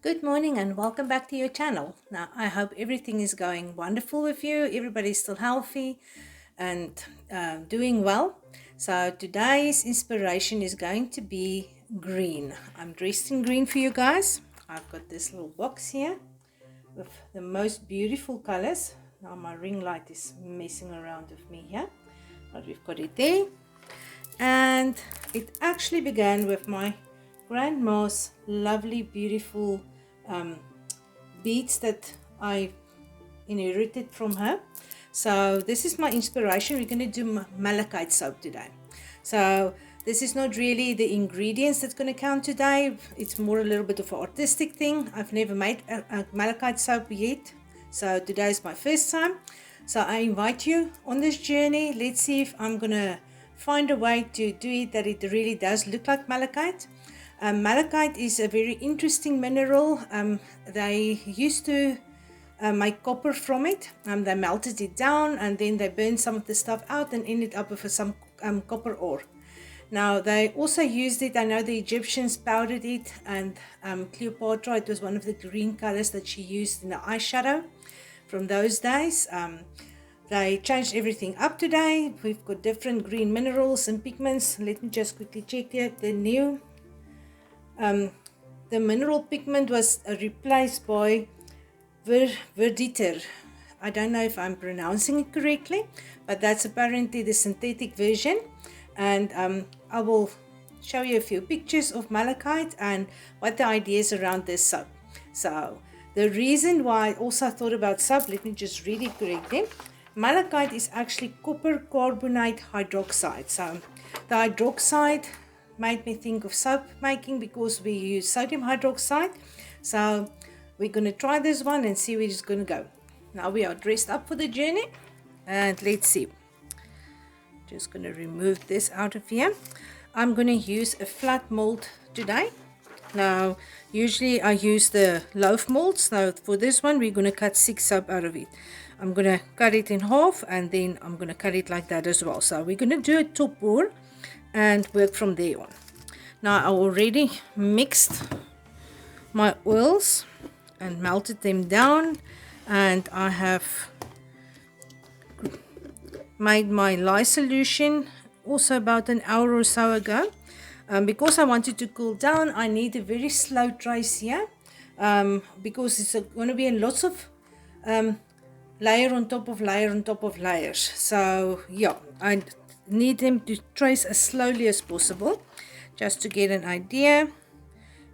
Good morning and welcome back to your channel. Now, I hope everything is going wonderful with you. Everybody's still healthy and doing well. So today's inspiration is going to be green. I'm dressed in green for you guys. I've got this little box here with the most beautiful colors. Now my ring light is messing around with me here, but we've got it there. And it actually began with my grandma's lovely, beautiful beads that I inherited from her. So this is my inspiration. We're going to do malachite soap today. So this is not really the ingredients that's going to count today. It's more a little bit of an artistic thing. I've never made a malachite soap yet. So today is my first time. So I invite you on this journey. Let's see if I'm going to find a way to do it that it really does look like malachite. Malachite is a very interesting mineral. They used to make copper from it. They melted it down and then they burned some of the stuff out and ended up with some copper ore. Now they also used it, I know the Egyptians powdered it, and Cleopatra, it was one of the green colors that she used in the eyeshadow from those days. They changed everything up today. We've got different green minerals and pigments. Let me just quickly check here. The new the mineral pigment was replaced by veeeery. I don't know if I'm pronouncing it correctly, but that's apparently the synthetic version. And I will show you a few pictures of malachite and what the idea is around this soap. So the reason why I also thought about soap, let me just read it correctly. Malachite is actually copper carbonate hydroxide. So the hydroxide made me think of soap making because we use sodium hydroxide. So we're going to try this one and see where it's going to go. Now we are dressed up for the journey and let's see. Just going to remove this out of here. I'm going to use a flat mold today. Now usually I use the loaf molds. Now for this one we're going to cut 6 soap out of it. I'm going to cut it in half and then I'm going to cut it like that as well. So we're going to do a top pour and work from there on. Now I already mixed my oils and melted them down, and I have made my lye solution also about an hour or so ago. Because I wanted to cool down, I need a very slow trace here because it's going to be lots of layer on top of layer on top of layers. So yeah, I need them to trace as slowly as possible. Just to get an idea,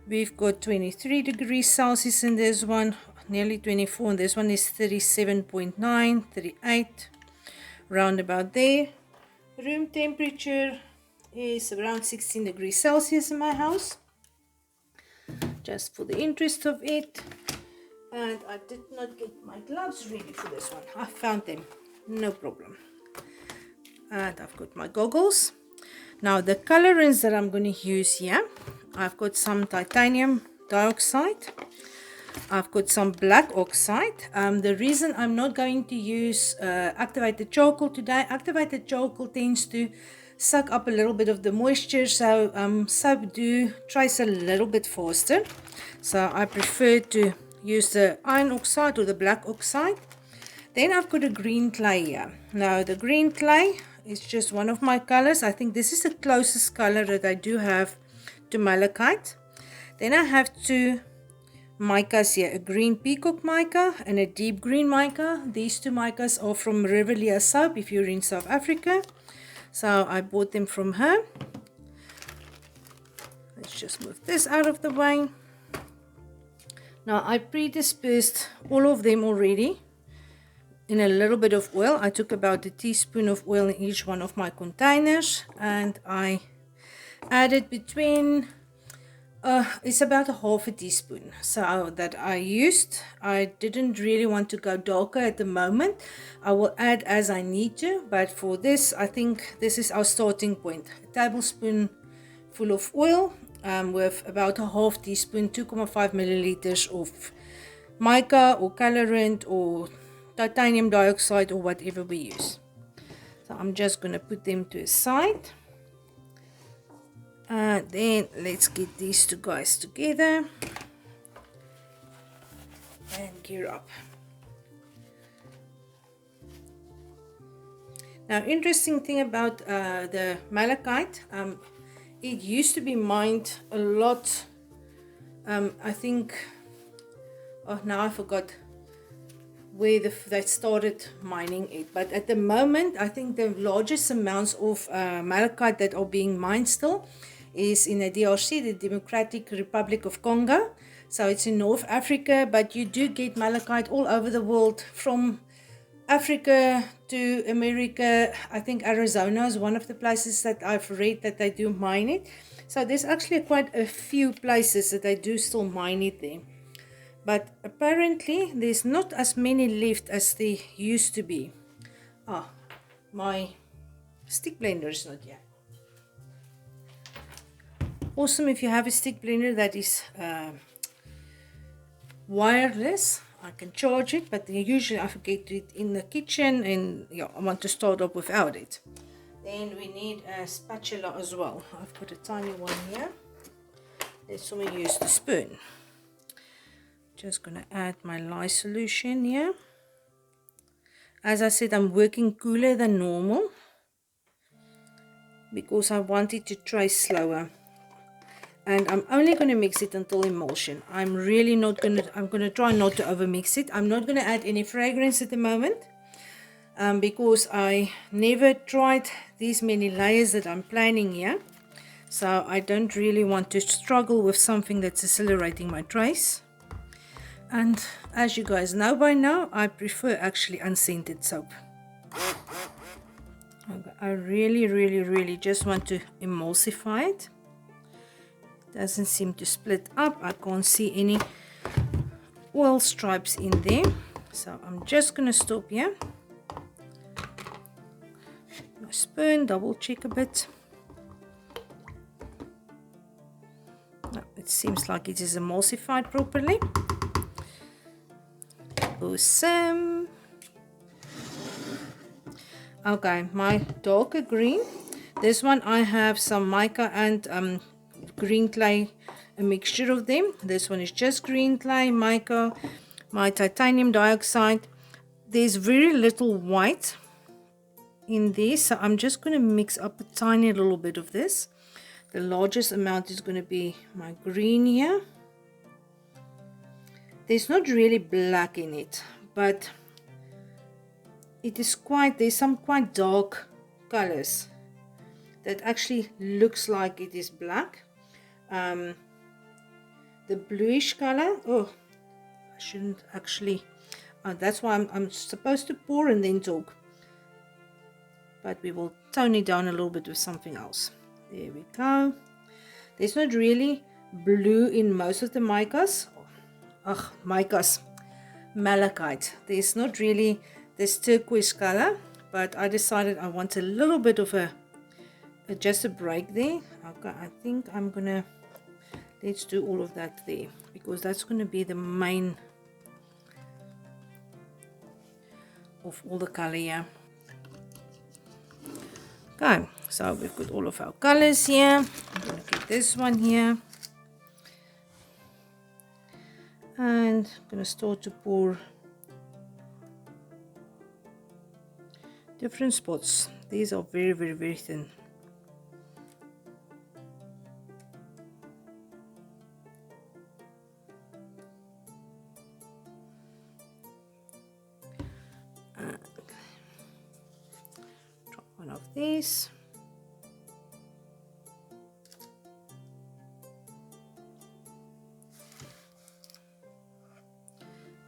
we've got 23 degrees Celsius in this one, nearly 24, and this one is 37.9, 38, round about there. Room temperature is around 16 degrees Celsius in my house, just for the interest of it. And I did not get my gloves ready for this one. I found them, no problem. And I've got my goggles. Now the colorants that I'm going to use here, I've got some titanium dioxide. I've got some black oxide. The reason I'm not going to use activated charcoal today, activated charcoal tends to suck up a little bit of the moisture, so soap do trace a little bit faster. So I prefer to use the iron oxide or the black oxide. Then I've got a green clay here. Now the green clay is just one of my colors. I think this is the closest color that I do have to malachite. Then I have 2 micas here, a green peacock mica and a deep green mica. These 2 micas are from Rivelia Soap if you're in South Africa. So I bought them from her. Let's just move this out of the way. Now I predispersed all of them already in a little bit of oil. I took about a teaspoon of oil in each one of my containers, and I added between it's about a half a teaspoon so that I used. I didn't really want to go darker at the moment. I will add as I need to, but for this I think this is our starting point. A tablespoon full of oil with about a half teaspoon, 2.5 milliliters of mica or colorant or titanium dioxide or whatever we use. So I'm just going to put them to a side. And then let's get these 2 guys together. and gear up. Now, interesting thing about the malachite, it used to be mined a lot. I think, oh, now I forgot where they started mining it. But at the moment, I think the largest amounts of malachite that are being mined still is in the DRC, the Democratic Republic of Congo. So it's in North Africa, but you do get malachite all over the world, from Africa to America. I think Arizona is one of the places that I've read that they do mine it. So there's actually quite a few places that they do still mine it there. But apparently there's not as many left as there used to be. Ah, my stick blender is not yet. Awesome if you have a stick blender that is wireless. I can charge it, but usually I forget it in the kitchen, and yeah, I want to start off without it. Then we need a spatula as well. I've got a tiny one here. Let's only use the spoon. Just gonna add my lye solution here. As I said, I'm working cooler than normal because I want it to trace slower. And I'm only going to mix it until emulsion. I'm going to try not to over mix it. I'm not going to add any fragrance at the moment because I never tried these many layers that I'm planning here. So I don't really want to struggle with something that's accelerating my trace. And as you guys know by now, I prefer actually unscented soap. Okay, I really just want to emulsify it. Doesn't seem to split up. I can't see any oil stripes in there, so I'm just gonna stop here. My spoon, double check a bit. No, it seems like it is emulsified properly. Awesome. Okay, my darker green, this one I have some mica and green clay, a mixture of them. This one is just green clay, mica, my titanium dioxide. There's very little white in this, so I'm just going to mix up a tiny little bit of this. The largest amount is going to be my green here. There's not really black in it, but it is there's some quite dark colors that actually looks like it is black. The bluish color, oh, I shouldn't actually, that's why I'm supposed to pour and then talk, but we will tone it down a little bit with something else. There we go. There's not really blue in most of the micas. Malachite. There's not really this turquoise color, but I decided I want a little bit of just a break there. Okay, I think I'm gonna, let's do all of that there, because that's going to be the main of all the color here. Okay, so we've got all of our colors here. I'm going to get this one here, and I'm going to start to pour different spots. These are very thin. One of these.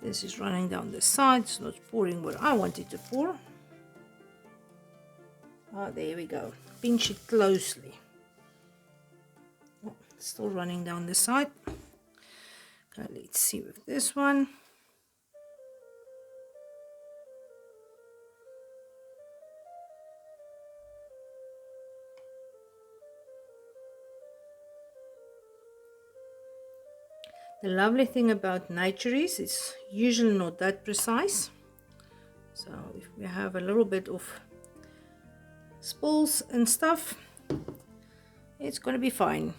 This is running down the sides, not pouring what I wanted to pour. Ah, there we go. Pinch it closely. Oh, still running down the side. Okay, let's see with this one. The lovely thing about nature is it's usually not that precise. So if we have a little bit of spills and stuff, it's going to be fine.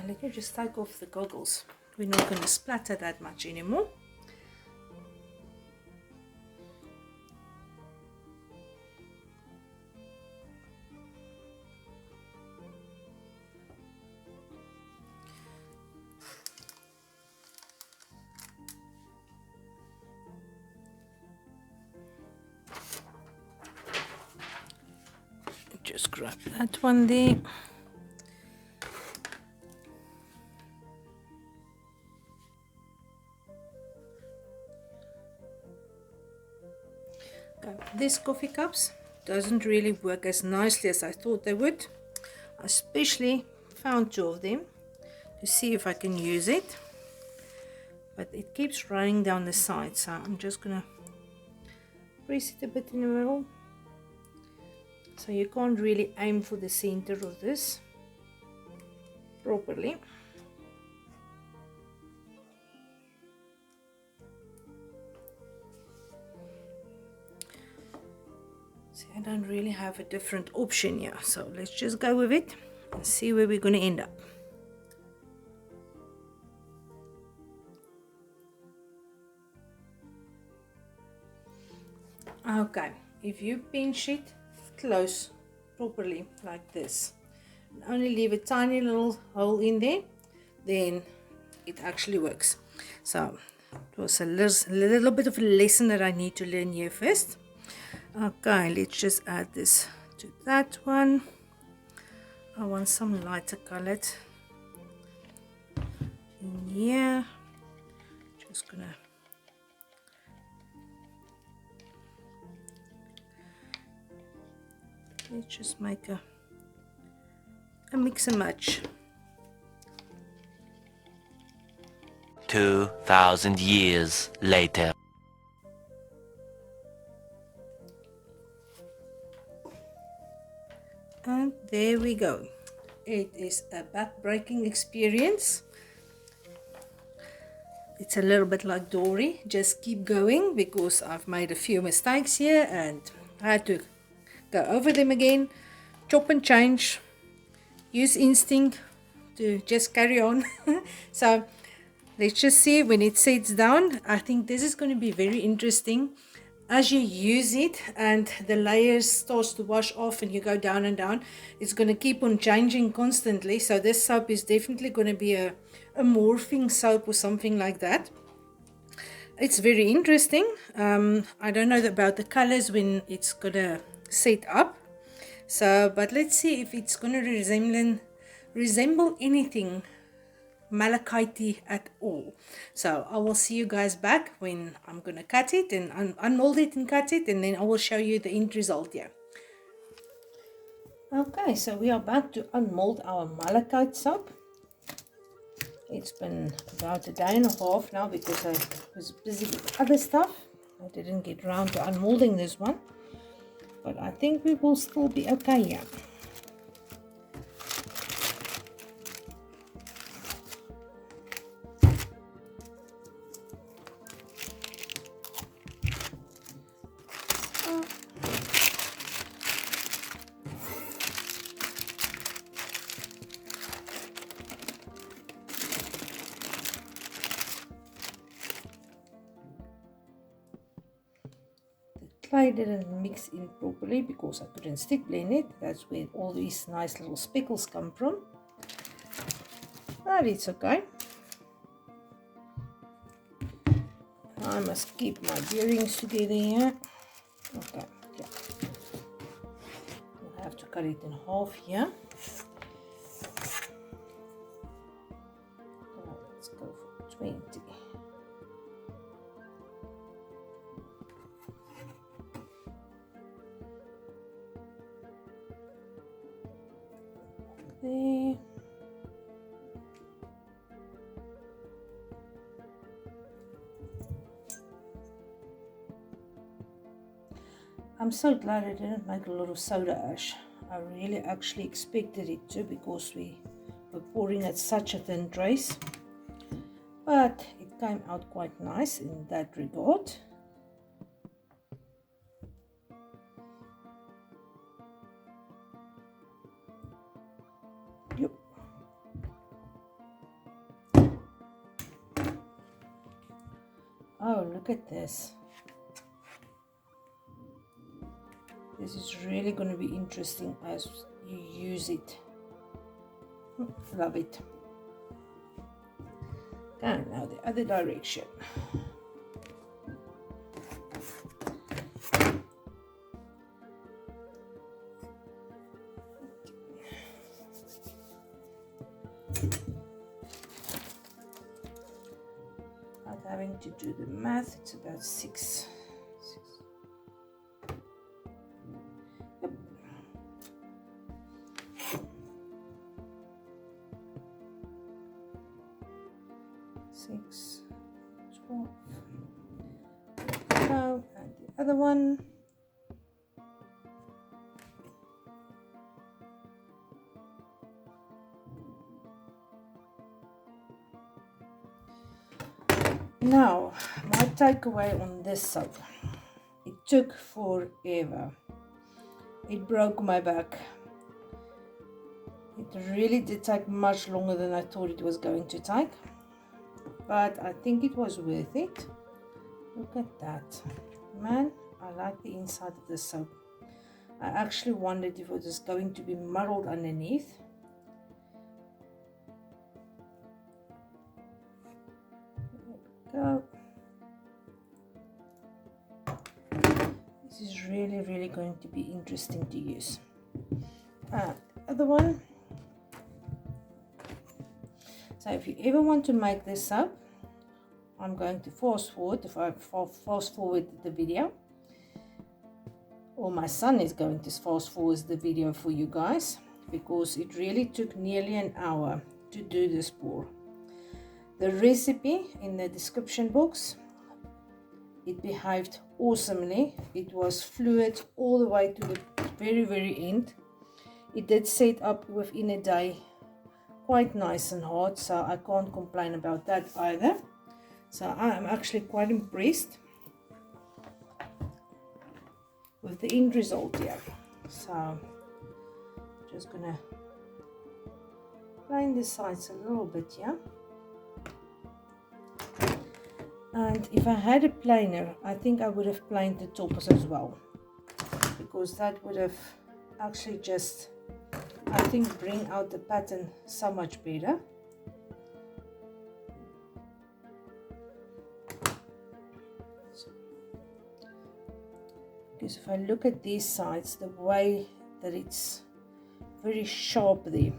Let me just take off the goggles. We're not going to splatter that much anymore. Just grab that one there. Okay, these coffee cups doesn't really work as nicely as I thought they would. I especially found 2 of them to see if I can use it, but it keeps running down the side, so I'm just gonna press it a bit in the middle. So you can't really aim for the center of this properly. See, I don't really have a different option here, so let's just go with it and see where we're going to end up. Okay, if you pinch it close properly like this and only leave a tiny little hole in there, then it actually works. So it was a little bit of a lesson that I need to learn here first. Okay, let's just add this to that one. I want some lighter colored in here. Just gonna let's just make a mix and match. 2,000 years later. And there we go. It is a back-breaking experience. It's a little bit like Dory. Just keep going, because I've made a few mistakes here and I had to go over them again, chop and change, use instinct to just carry on. So let's just see when it sets down. I think this is going to be very interesting. As you use it and the layers starts to wash off and you go down and down, it's going to keep on changing constantly. So this soap is definitely going to be a morphing soap or something like that. It's very interesting. I don't know about the colors when it's going to set up. So, but let's see if it's going to resemble anything Malachite at all. So I will see you guys back when I'm going to cut it and unmold it and cut it, and then I will show you the end result here. Okay, so we are back to unmold our Malachite soap. It's been about a day and a half now because I was busy with other stuff. I didn't get around to unmolding this one, but I think we will still be okay here. Clay didn't mix in properly because I couldn't stick blend it. That's where all these nice little speckles come from. But it's okay. I must keep my bearings together here. Okay, yeah. I have to cut it in half here. Let's go for 20. There. I'm so glad I didn't make a lot of soda ash. I really actually expected it to, because we were pouring at such a thin trace. But it came out quite nice in that regard. Yep. look at this. This is really going to be interesting as you use it. Love it. And now the other direction. Not having to do the math, it's about six. Yep. Six, 12. Now, and the other one. Now, my takeaway on this soap. It took forever. It broke my back. It really did take much longer than I thought it was going to take. But I think it was worth it. Look at that. Man, I like the inside of the soap. I actually wondered if it was going to be muddled underneath. Go. This is really going to be interesting to use. The other one. So if you ever want to make this up, I'm going to fast forward. If I fast forward the video, or my son is going to fast forward the video for you guys, because it really took nearly an hour to do this pour. The recipe in the description box, it behaved awesomely. It was fluid all the way to the very end. It did set up within a day, quite nice and hard, so I can't complain about that either. So I am actually quite impressed with the end result here. So just gonna plane the sides a little bit here. And if I had a planer, I think I would have planed the tops as well, because that would have actually just, I think, bring out the pattern so much better. Because if I look at these sides, the way that it's very sharp there.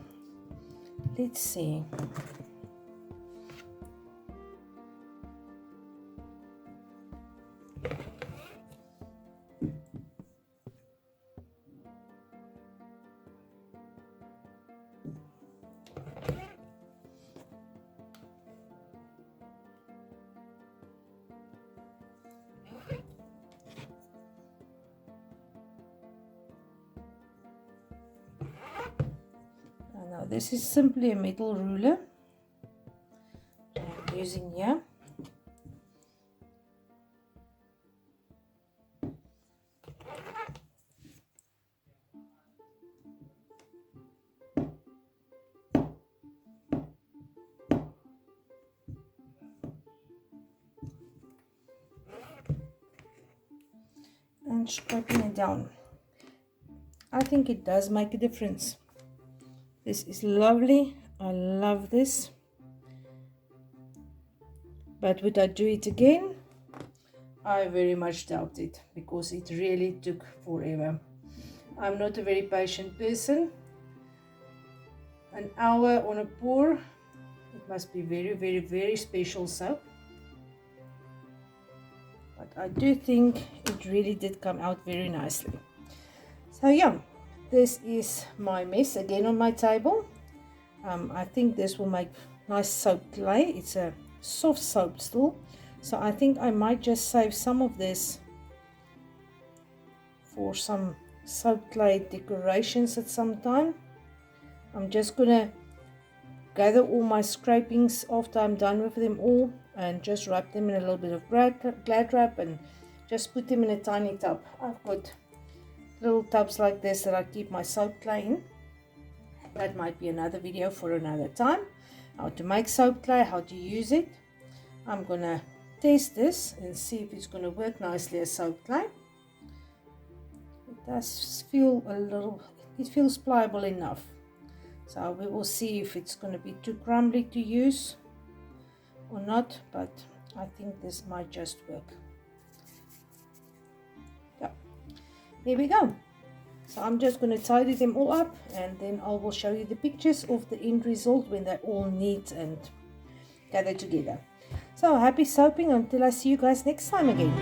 Let's see. Now this is simply a metal ruler I'm using here. And scraping it down. I think it does make a difference. This is lovely. I love this. But would I do it again? I very much doubt it, because it really took forever. I'm not a very patient person. An hour on a pour, it must be very special soap. But I do think it really did come out very nicely. So yeah, this is my mess again on my table. I think this will make nice soap clay. It's a soft soap still, so I think I might just save some of this for some soap clay decorations at some time. I'm just gonna gather all my scrapings after I'm done with them all and just wrap them in a little bit of glad wrap and just put them in a tiny tub. I've got little tubs like this that I keep my soap clay in. That might be another video for another time. How to make soap clay, how to use it. I'm gonna test this and see if it's going to work nicely as soap clay. It does feel it feels pliable enough. So we will see if it's going to be too crumbly to use or not, but I think this might just work. Yeah, there we go. So I'm just going to tidy them all up, and then I will show you the pictures of the end result when they're all neat and gathered together. So happy soaping until I see you guys next time again.